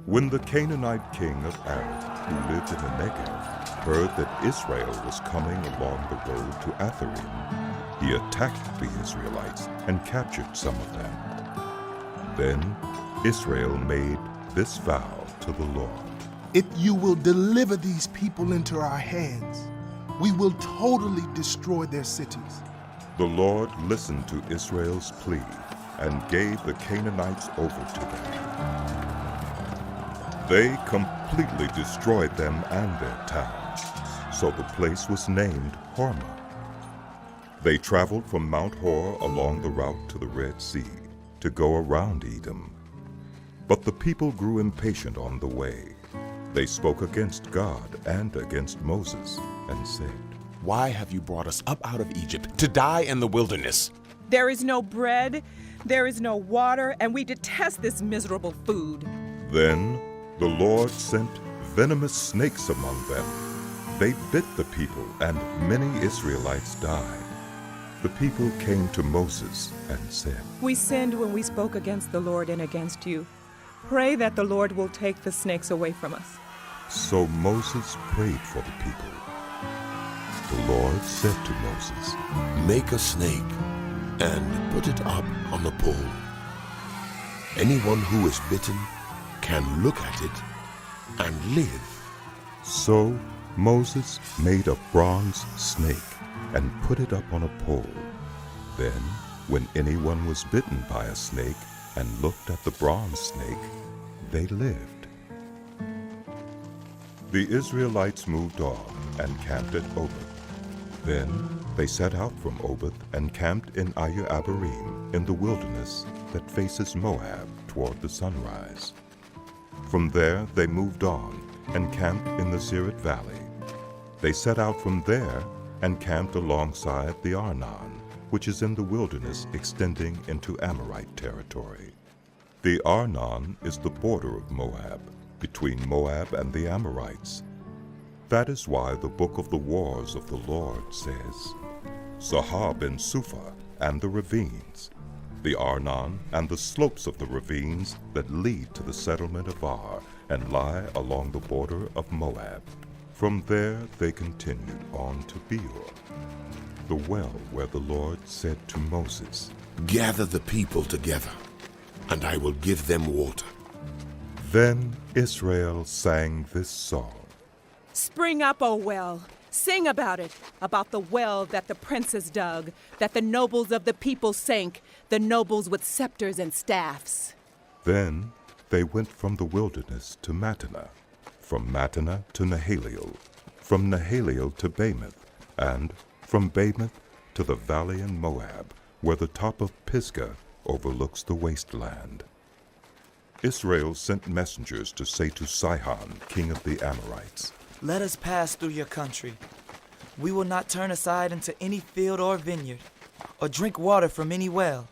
When the Canaanite king of Arad, who lived in the Negev, heard that Israel was coming along the road to Atharim, he attacked the Israelites and captured some of them. Then Israel made this vow to the Lord. If you will deliver these people into our hands, we will totally destroy their cities. The Lord listened to Israel's plea and gave the Canaanites over to them. They completely destroyed them and their towns, so the place was named Hormah. They traveled from Mount Hor along the route to the Red Sea to go around Edom. But the people grew impatient on the way. They spoke against God and against Moses and said, "Why have you brought us up out of Egypt to die in the wilderness? There is no bread, there is no water, and we detest this miserable food." Then the Lord sent venomous snakes among them. They bit the people, and many Israelites died. The people came to Moses and said, "We sinned when we spoke against the Lord and against you. Pray that the Lord will take the snakes away from us." So Moses prayed for the people. The Lord said to Moses, "Make a snake and put it up on the pole. Anyone who is bitten can look at it and live." So Moses made a bronze snake and put it up on a pole. Then, when anyone was bitten by a snake and looked at the bronze snake, they lived. The Israelites moved on and camped at Oboth. Then they set out from Oboth and camped in Abarim in the wilderness that faces Moab toward the sunrise. From there they moved on and camped in the Sirat Valley. They set out from there and camped alongside the Arnon, which is in the wilderness extending into Amorite territory. The Arnon is the border of Moab, between Moab and the Amorites. That is why the book of the wars of the Lord says, Zahab and Suphah and the ravines, the Arnon and the slopes of the ravines that lead to the settlement of Ar and lie along the border of Moab. From there they continued on to Beor, the well where the Lord said to Moses, "Gather the people together, and I will give them water." Then Israel sang this song. "Spring up, O well. Sing about it, about the well that the princes dug, that the nobles of the people sank, the nobles with scepters and staffs." Then they went from the wilderness to Mattanah, from Mattanah to Nahaliel, from Nahaliel to Bamoth, and from Bamoth to the valley in Moab, where the top of Pisgah overlooks the wasteland. Israel sent messengers to say to Sihon, king of the Amorites, "Let us pass through your country. We will not turn aside into any field or vineyard, or drink water from any well.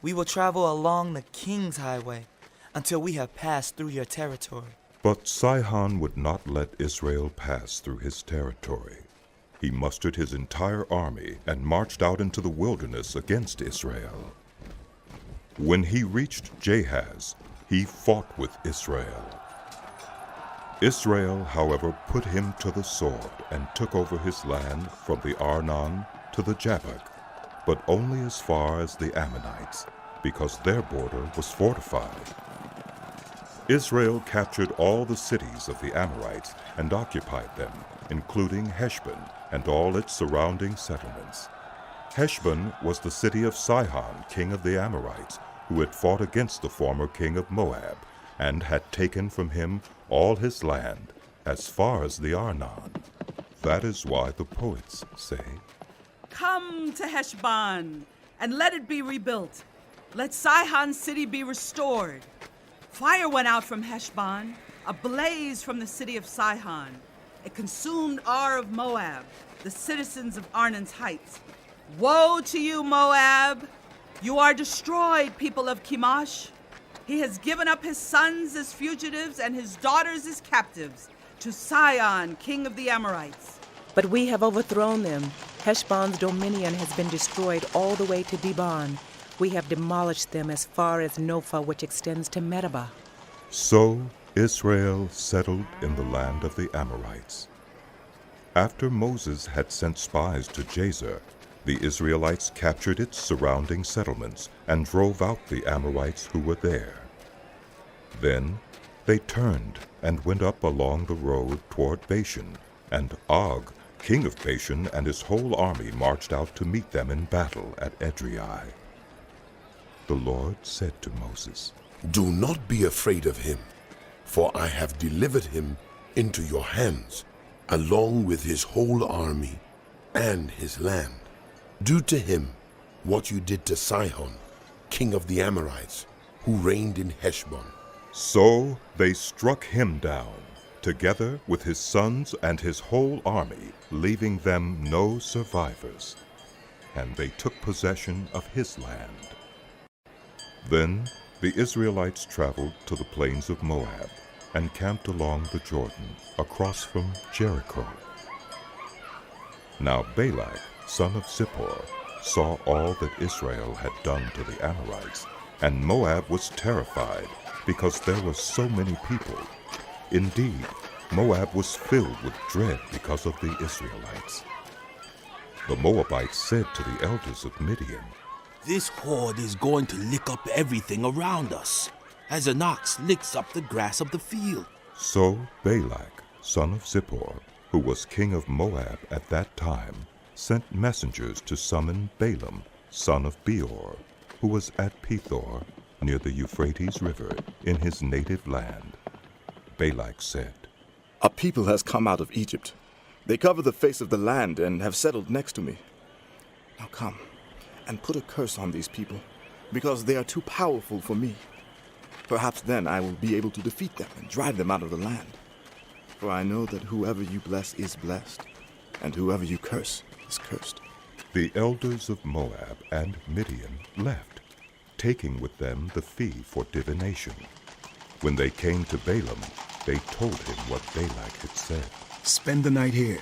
We will travel along the king's highway until we have passed through your territory." But Sihon would not let Israel pass through his territory. He mustered his entire army and marched out into the wilderness against Israel. When he reached Jahaz, he fought with Israel. Israel, however, put him to the sword and took over his land from the Arnon to the Jabbok, but only as far as the Ammonites, because their border was fortified. Israel captured all the cities of the Amorites and occupied them, including Heshbon and all its surrounding settlements. Heshbon was the city of Sihon, king of the Amorites, who had fought against the former king of Moab, and had taken from him all his land, as far as the Arnon. That is why the poets say, "Come to Heshbon, and let it be rebuilt. Let Sihon's city be restored. Fire went out from Heshbon, a blaze from the city of Sihon. It consumed Ar of Moab, the citizens of Arnon's heights. Woe to you, Moab! You are destroyed, people of Chemosh. He has given up his sons as fugitives and his daughters as captives to Sihon, king of the Amorites." But we have overthrown them. Heshbon's dominion has been destroyed all the way to Dibon. We have demolished them as far as Nophah, which extends to Medeba. So Israel settled in the land of the Amorites. After Moses had sent spies to Jazer, the Israelites captured its surrounding settlements and drove out the Amorites who were there. Then they turned and went up along the road toward Bashan, and Og, king of Bashan, and his whole army marched out to meet them in battle at Edrei. The Lord said to Moses, Do not be afraid of him, for I have delivered him into your hands, along with his whole army and his land. Do to him what you did to Sihon, king of the Amorites, who reigned in Heshbon. So they struck him down, together with his sons and his whole army, leaving them no survivors. And they took possession of his land. Then the Israelites traveled to the plains of Moab and camped along the Jordan, across from Jericho. Now Balak, son of Zippor, saw all that Israel had done to the Amorites, and Moab was terrified, because there were so many people. Indeed, Moab was filled with dread because of the Israelites. The Moabites said to the elders of Midian, This horde is going to lick up everything around us, as an ox licks up the grass of the field. So Balak, son of Zippor, who was king of Moab at that time, sent messengers to summon Balaam, son of Beor, who was at Pethor, near the Euphrates River, in his native land. Balak said, A people has come out of Egypt. They cover the face of the land and have settled next to me. Now come and put a curse on these people, because they are too powerful for me. Perhaps then I will be able to defeat them and drive them out of the land. For I know that whoever you bless is blessed, and whoever you curse is cursed. The elders of Moab and Midian left, taking with them the fee for divination. When they came to Balaam, they told him what Balak had said. Spend the night here,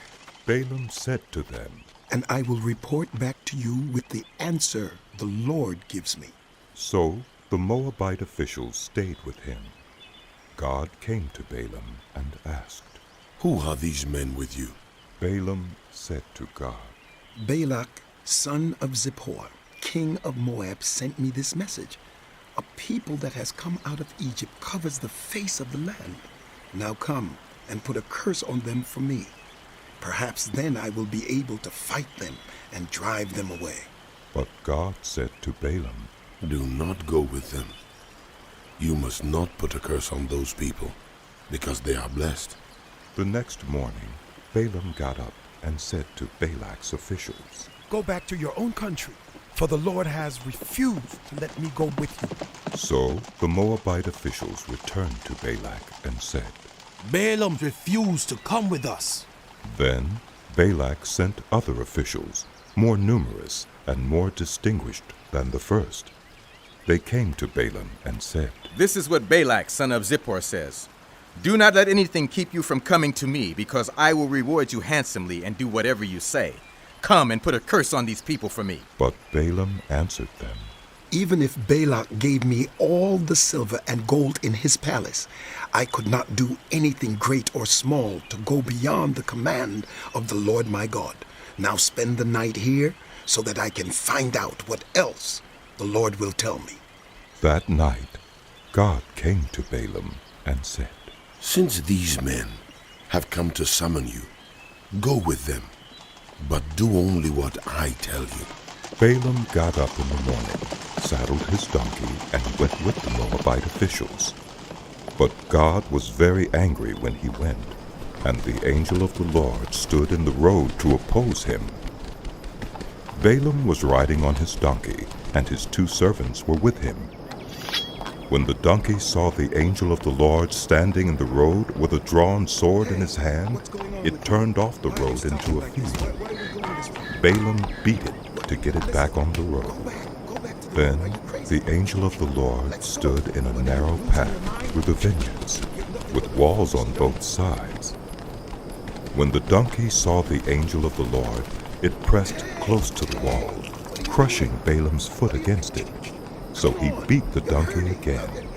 Balaam said to them, and I will report back to you with the answer the Lord gives me. So the Moabite officials stayed with him. God came to Balaam and asked, Who are these men with you? Balaam said to God, Balak, son of Zippor, king of Moab, sent me this message. A people that has come out of Egypt covers the face of the land. Now come and put a curse on them for me. Perhaps then I will be able to fight them and drive them away. But God said to Balaam, Do not go with them. You must not put a curse on those people, because they are blessed. The next morning, Balaam got up and said to Balak's officials, Go back to your own country, for the Lord has refused to let me go with you. So the Moabite officials returned to Balak and said, Balaam refused to come with us. Then Balak sent other officials, more numerous and more distinguished than the first. They came to Balaam and said, This is what Balak, son of Zippor, says. Do not let anything keep you from coming to me, because I will reward you handsomely and do whatever you say. Come and put a curse on these people for me. But Balaam answered them, Even if Balak gave me all the silver and gold in his palace, I could not do anything great or small to go beyond the command of the Lord my God. Now spend the night here so that I can find out what else the Lord will tell me. That night God came to Balaam and said, Since these men have come to summon you, go with them, but do only what I tell you. Balaam got up in the morning, saddled his donkey, and went with the Moabite officials. But God was very angry when he went, and the angel of the Lord stood in the road to oppose him. Balaam was riding on his donkey, and his 2 servants were with him. When the donkey saw the angel of the Lord standing in the road with a drawn sword in his hand, it turned off the road into a field. Balaam beat it to get it back on the road. Then the angel of the Lord stood in a narrow path through the vineyards, with walls on both sides. When the donkey saw the angel of the Lord, it pressed close to the wall, crushing Balaam's foot against it. So he beat the donkey again.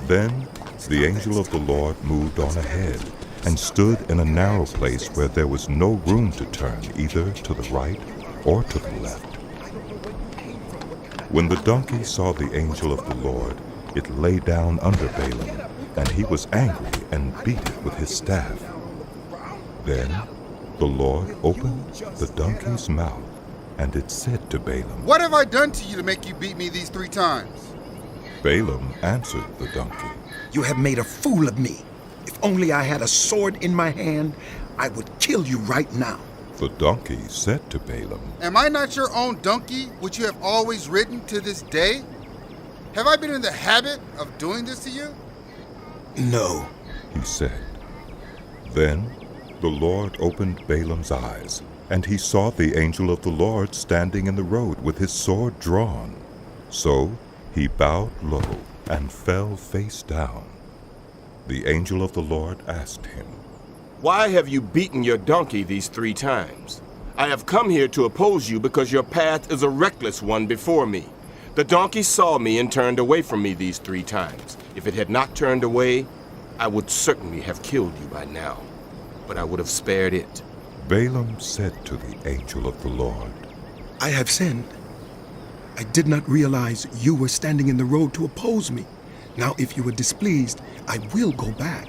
Then The angel of the Lord moved on ahead and stood in a narrow place where there was no room to turn either to the right or to the left. When the donkey saw the angel of the Lord, it lay down under Balaam, and he was angry and beat it with his staff. Then the Lord opened the donkey's mouth, and it said to Balaam, "What have I done to you to make you beat me these 3 times? Balaam answered the donkey, You have made a fool of me. If only I had a sword in my hand, I would kill you right now. The donkey said to Balaam, Am I not your own donkey, which you have always ridden to this day? Have I been in the habit of doing this to you?" No, he said. Then the Lord opened Balaam's eyes, and he saw the angel of the Lord standing in the road with his sword drawn. So he bowed low and fell face down. The angel of the Lord asked him, "Why have you beaten your donkey these 3 times? I have come here to oppose you because your path is a reckless one before me. The donkey saw me and turned away from me these 3 times. If it had not turned away, I would certainly have killed you by now, but I would have spared it." Balaam said to the angel of the Lord, I have sinned. I did not realize you were standing in the road to oppose me. Now, if you are displeased, I will go back.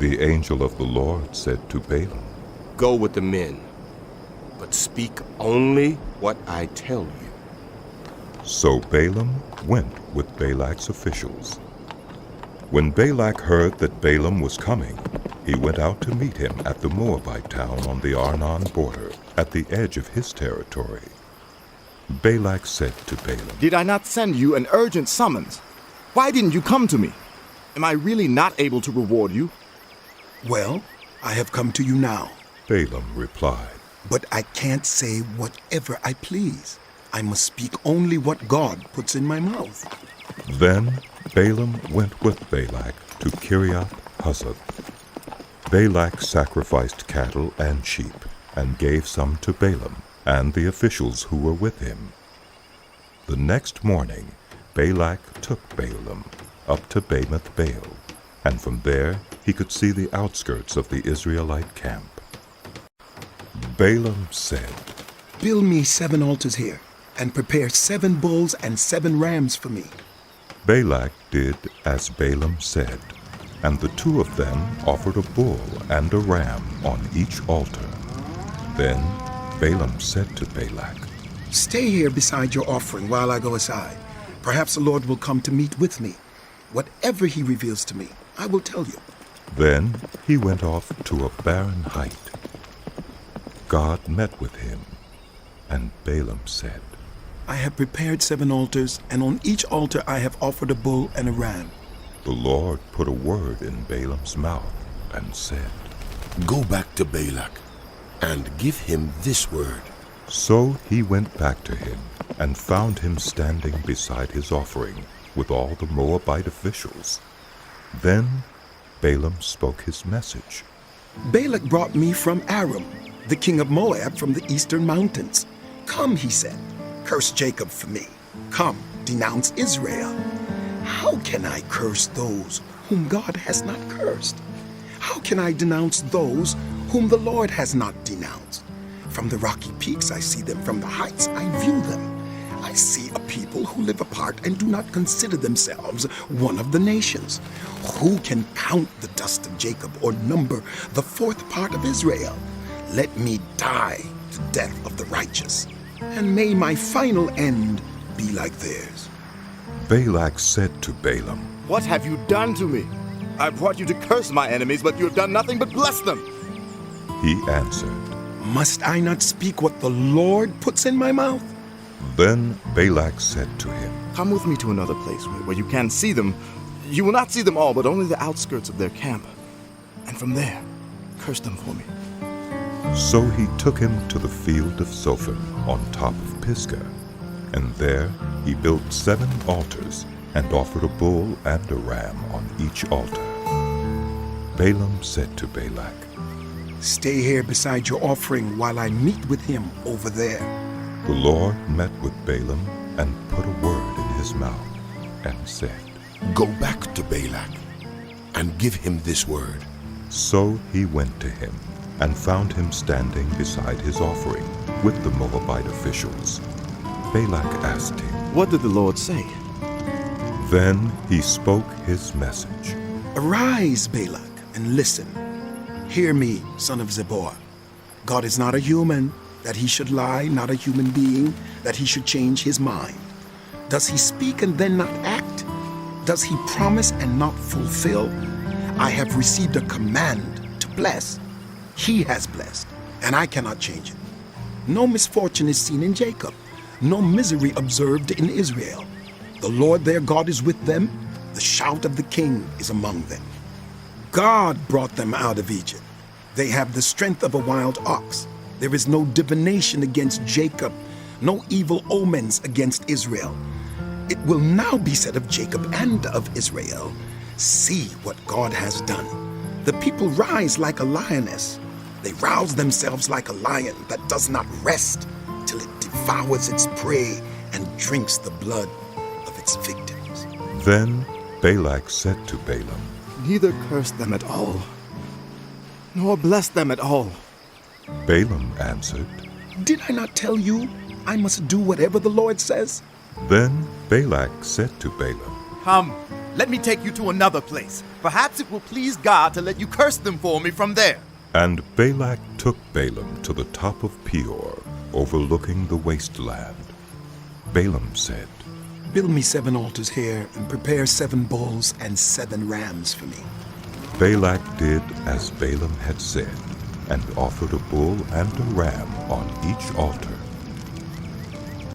The angel of the Lord said to Balaam, "Go with the men, but speak only what I tell you." So Balaam went with Balak's officials. When Balak heard that Balaam was coming, he went out to meet him at the Moabite town on the Arnon border, at the edge of his territory. Balak said to Balaam, Did I not send you an urgent summons? Why didn't you come to me? Am I really not able to reward you? Well, I have come to you now. Balaam replied, But I can't say whatever I please. I must speak only what God puts in my mouth. Then Balaam went with Balak to Kiriath Huzoth. Balak sacrificed cattle and sheep and gave some to Balaam and the officials who were with him. The next morning Balak took Balaam up to Bamoth Baal, and from there he could see the outskirts of the Israelite camp. Balaam said, Build me 7 altars here, and prepare 7 bulls and 7 rams for me. Balak did as Balaam said, and the 2 of them offered a bull and a ram on each altar. Then Balaam said to Balak, Stay here beside your offering while I go aside. Perhaps the Lord will come to meet with me. Whatever he reveals to me, I will tell you. Then he went off to a barren height. God met with him, and Balaam said, I have prepared 7 altars, and on each altar I have offered a bull and a ram. The Lord put a word in Balaam's mouth and said, Go back to Balak and give him this word. So he went back to him and found him standing beside his offering with all the Moabite officials. Then Balaam spoke his message. Balak brought me from Aram, the king of Moab from the eastern mountains. Come, he said, curse Jacob for me. Come, denounce Israel. How can I curse those whom God has not cursed? How can I denounce those whom the Lord has not denounced? From the rocky peaks I see them, from the heights I view them. I see a people who live apart and do not consider themselves one of the nations. Who can count the dust of Jacob or number the 4th part of Israel? Let me die the death of the righteous, and may my final end be like theirs. Balak said to Balaam, What have you done to me? I brought you to curse my enemies, but you have done nothing but bless them. He answered, Must I not speak what the Lord puts in my mouth? Then Balak said to him, Come with me to another place where you can see them. You will not see them all, but only the outskirts of their camp. And from there, curse them for me. So he took him to the field of Zophim on top of Pisgah, and there he built 7 altars and offered a bull and a ram on each altar. Balaam said to Balak, Stay here beside your offering while I meet with him over there. The Lord met with Balaam and put a word in his mouth and said, Go back to Balak and give him this word. So he went to him and found him standing beside his offering with the Moabite officials. Balak asked him, "What did the Lord say?" Then he spoke his message. Arise, Balak, and listen. Hear me, son of Zippor. God is not a human, that he should lie, not a human being, that he should change his mind. Does he speak and then not act? Does he promise and not fulfill? I have received a command to bless. He has blessed, and I cannot change it. No misfortune is seen in Jacob, no misery observed in Israel. The Lord their God is with them, the shout of the king is among them. God brought them out of Egypt. They have the strength of a wild ox. There is no divination against Jacob, no evil omens against Israel. It will now be said of Jacob and of Israel, see what God has done. The people rise like a lioness. They rouse themselves like a lion that does not rest till it devours its prey and drinks the blood of its victims. Then Balak said to Balaam, "Neither curse them at all, nor bless them at all." Balaam answered, Did I not tell you I must do whatever the Lord says? Then Balak said to Balaam, "Come, let me take you to another place. Perhaps it will please God to let you curse them for me from there." And Balak took Balaam to the top of Peor, overlooking the wasteland. Balaam said, Build me 7 altars here and prepare 7 bulls and 7 rams for me. Balak did as Balaam had said, and offered a bull and a ram on each altar.